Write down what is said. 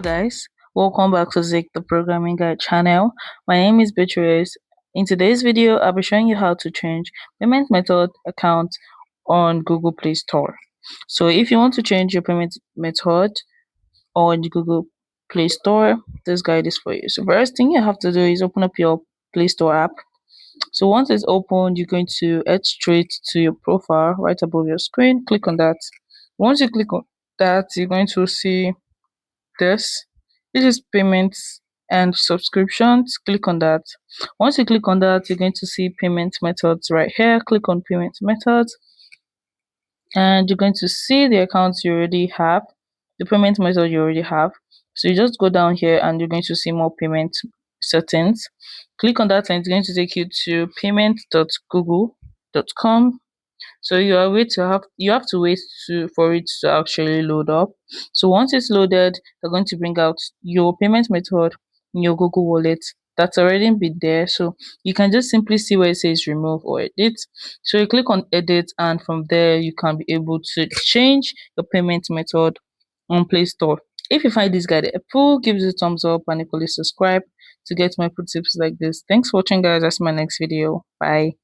Guys, welcome back to Zik the Programming Guide channel. My name is Beatrice. In today's video, I'll be showing you how to change payment method account on Google Play Store. So if you want to change your payment method on the Google Play Store, this guide is for you. So first thing you have to do is open up your Play Store app. So once it's opened, you're going to head straight to your profile right above your screen. Click on that. Once you click on that, you're going to see this. This is payments and subscriptions. Click on that. Once you click on that, you're going to see payment methods right here. Click on payment methods and you're going to see the accounts you already have, the payment method you already have. So you just go down here and you're going to see more payment settings. Click on that and it's going to take you to payment.google.com. So you have to wait for it to actually load up. So once it's loaded, they're going to bring out your payment method in your Google Wallet that's already been there. So you can just simply see where it says remove or edit. So you click on edit and from there you can be able to change your payment method on Play Store. If you find this guide helpful, give it a thumbs up and equally subscribe to get more tips like this. Thanks for watching, guys. That's my next video. Bye.